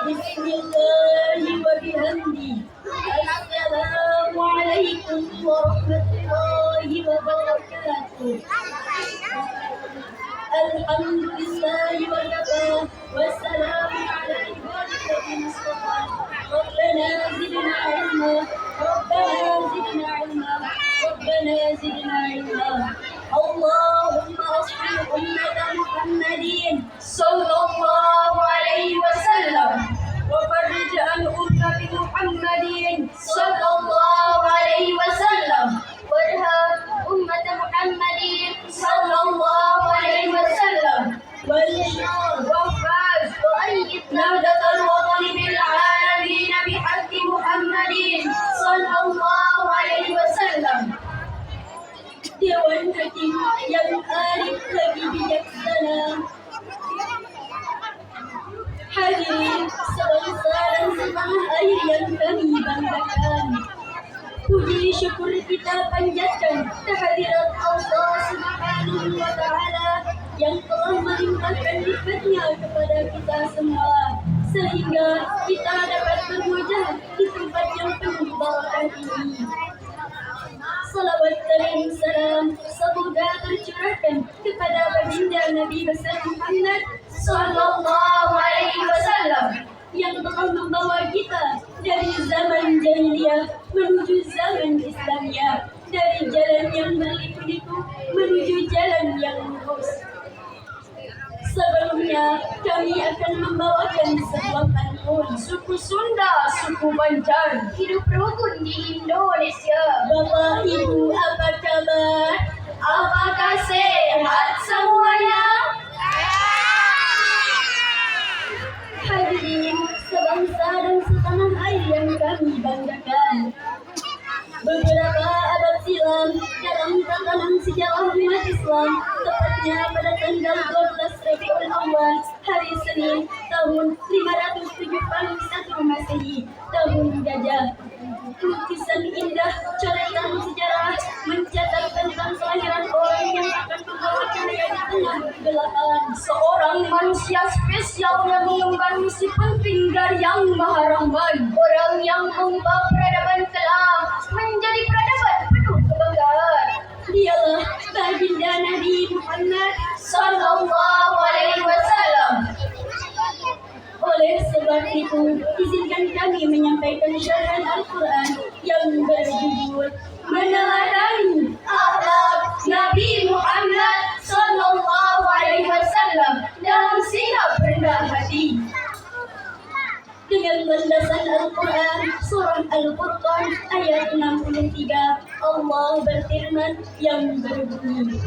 Bismillah wa bihamdi. Assalamualaikum warahmatullahi wabarakatuh. Alhamdulillah wa kafa wa salamun ala ibadihi mustafa. Rabbana zidna ilma, Rabbana zidna ilma, Rabbana zidna ilma. Allahumma asli ummata Muhammadin sallallahu alaihi wasallam wa farij an ummati Muhammadin sallallahu alaihi wasallam warham ummata Muhammadin sallallahu alaihi wasallam والشر والفاز وأيد نهضة الوطن بالعالمين بحق محمد صلى الله عليه وسلم. Dewan Hakim yang arif lagi bijaksana, hadirin sebangsa dan setanah air yang kami banggakan, puji syukur kita panjatkan kehadirat Allah Subhanahu wa Ta'ala yang telah melimpahkan nikmatnya kepada kita semua, sehingga kita dapat berwajah di tempat yang penuh barakah ini. Salawat dan salam semoga tercurahkan kepada baginda Nabi besar Muhammad sallallahu alaihi wasallam yang telah membawa kita dari zaman jahiliyah menuju zaman Islamiyah, dari jalan yang berliku-liku menuju jalan yang lurus. Sebelumnya kami akan membawakan sebuah pantun suku Sunda, suku Banjar, hidup rukun di Indonesia. Bapak Ibu apa kabar? Apakah sehat semuanya? Hadirin sebangsa dan setanah air yang kami banggakan, beberapa abad silam dalam tatanan sejarah umat Islam, tepatnya pada tanggal 12 Rabiul Awal, hari Senin, tahun 571 Masehi, tahun Gajah, lukisan indah coretan sejarah mencatat tentang kelahiran orang yang akan membawa cahaya di tengah kegelapan, seorang manusia spesial yang mengemban misi penting dari Yang Maha Rahman, orang yang membawa peradaban kelam menjadi peradaban penuh kebanggaan. Dialah baginda Nabi Muhammad sallallahu alaihi wasallam. Oleh sebab itu, izinkan kami menyampaikan syarahan Al-Quran yang berjudul Meneladani Akhlak Nabi Muhammad sallallahu alaihi wasallam dalam sikap rendah hati. Dengan landasan Al-Quran, surah Al-Furqan ayat 63, Allah berfirman yang berbunyi,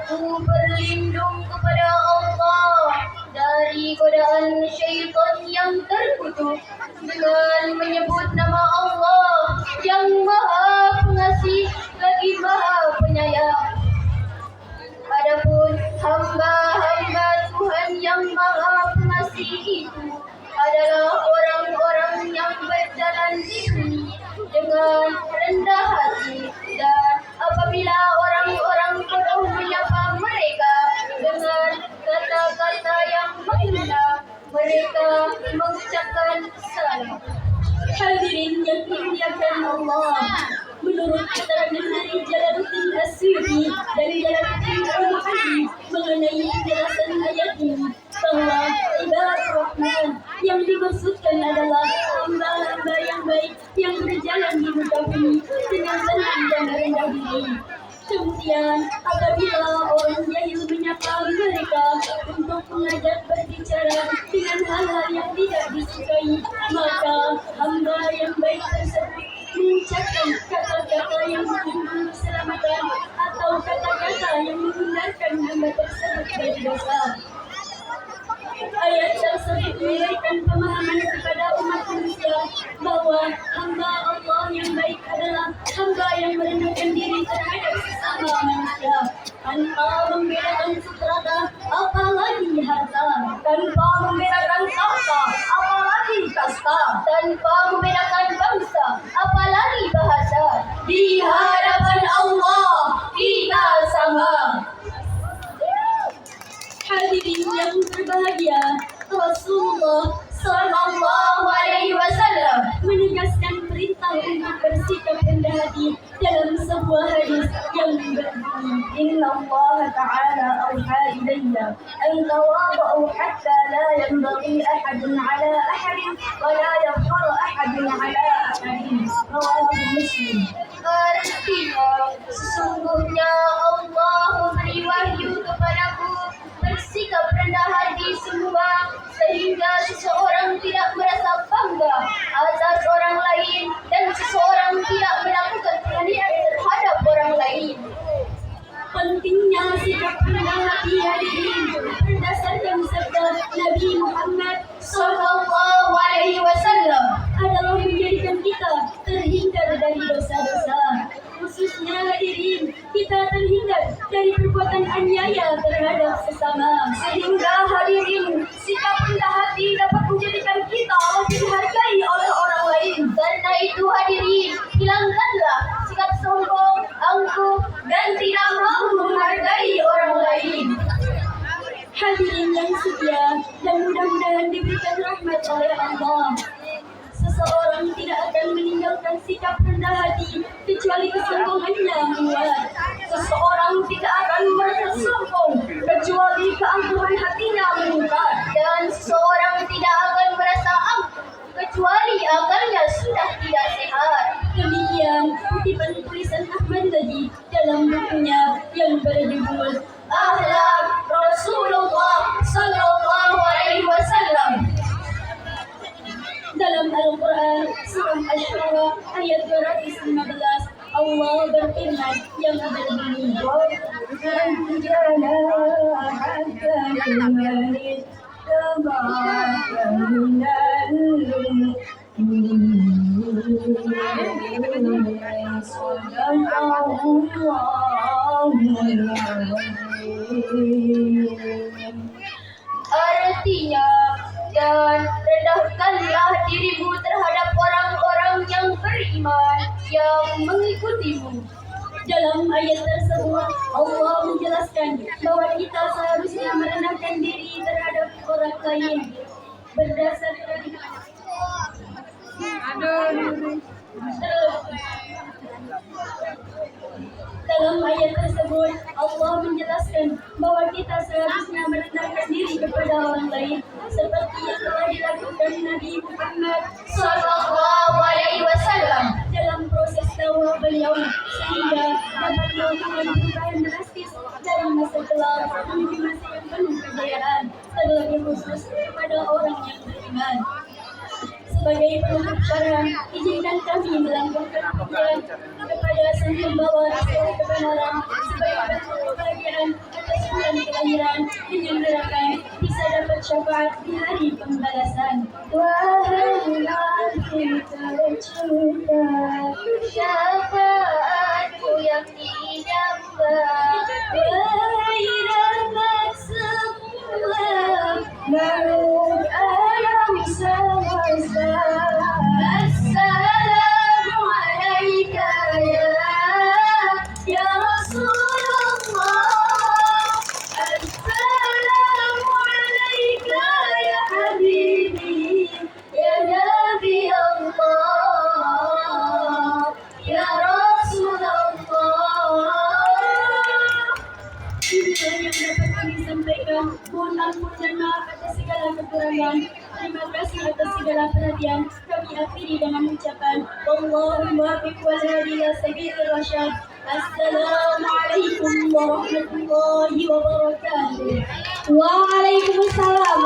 aku berlindung kepada Allah dari godaan syaitan yang terkutuk dengan menyebut nama Allah yang Maha Pengasih lagi Maha Penyayang. Adapun hamba-hamba Tuhan yang Maha Pengasih itu adalah orang-orang yang berjalan di bumi dengan rendah hati, dan apabila orang-orang bodoh menyapa mereka dengan kata-kata yang menghina, mereka mengucapkan salam. Hadirin yang dimuliakan Allah, menurut keterangan dari Jalaluddin Asyuti dan Jalaluddin Al-Mahdi mengenai penjelasan ayat ini, bahwa untuk mengajak berbicara dengan hal-hal yang tidak disukai, maka hamba yang baik tersebut mengucapkan kata-kata yang mengandung keselamatan atau kata-kata yang menghindarkan hamba tersebut dari dosa. Ayat tersebut memberikan pemahaman kepada umat manusia bahwa hamba Allah yang baik adalah hamba yang merendahkan diri terhadap sesama manusia tanpa membedakan strata apalagi harta, tanpa membedakan tahta apalagi kasta, tanpa membedakan bangsa apalagi bahasa. Di hadapan Allah kita sama. Hadirin yang berbahagia, Rasulullah Sallallahu Alaihi Wasallam menegaskan perintah untuk bersikap rendah hati dalam sebuah hadis yang berbunyi, Inna Allah Ta'ala awha ilayya an tawada'u hatta la yanbaghi ahadun ala ahadin wa la yafkhara ahadun ala ahadin. Rawahu Muslim. Artinya, sesungguhnya Allah memberi wahyu kepadaku bersikap rendah hati semua sehingga seseorang tidak merasa bangga atas orang lain dan seseorang tidak melakukan penganiayaan terhadap orang lain. Pentingnya sikap rendah hati hadirin berdasarkan sabda Nabi Muhammad Sallallahu Alaihi Wasallam adalah menjadikan kita terhindar dari dosa-dosa. Khususnya hadirin, kita terhindar dari perbuatan aniaya terhadap sesama. Sehingga hadirin, sikap rendah hati dapat menjadikan kita lebih dihargai oleh orang lain. Karena itu hadirin, hilangkanlah sikap sombong, angkuh, dan tidak mau menghargai orang lain. Hadirin yang setia dan mudah-mudahan diberikan rahmat oleh Allah. Seseorang tidak akan meninggalkan sikap rendah hati kecuali kesombongannya menguat. Seseorang tidak akan merasa sombong kecuali keangkuhan hatinya meningkat. Dan seseorang tidak akan merasa angkuh kecuali akalnya sudah tidak sehat. Demikian kutipan tulisan Ahmad tadi dalam bukunya yang berjudul Akhlak Rasulullah Sallallahu Alaihi Wasallam. Dalam Al-Quran surah Asy-Syura ayat 215 Allah berfirman yang berbunyi artinya, dan rendahkanlah dirimu terhadap orang-orang yang beriman yang mengikutimu. Dalam ayat tersebut, Allah menjelaskan bahwa kita seharusnya merendahkan diri terhadap orang lain berdasarkan dalam ayat tersebut, Allah menjelaskan bahwa kita seharusnya merendahkan diri kepada orang lain seperti yang telah dilakukan Nabi Muhammad Sallallahu Alaihi Wasallam dalam proses dakwah beliau sehingga dapat melakukan perubahan drastis dari masa kelam menuju masa yang penuh kejayaan, terlebih khusus kepada orang yang beriman. Sebagai penutup syarah, izinkan kami melambungkan pujian kepada Sang Pembawa Rasul kebenaran sebagai bentuk kebahagiaan atas bulan kelahiran dengan harapan bisa dapat syafaat di hari pembalasan. Wahai hati tercinta, syafaatku yang didambakan. Wahai rahmat semua makhluk alam semesta. Assalamualaikum ya Rasulullah. Assalamualaikum ya Habibi, ya Nabi Allah, ya Rasulullah. Inilah yang dapat kami sampaikan. Mohon ampun dan maaf atas segala kekurangan. Terima kasih atas segala perhatian. Kami akhiri dengan ucapan Wallahumma muwaffiq wal hadi ila sabilir rasyad. Assalamualaikum warahmatullahi wabarakatuh. Waalaikumsalam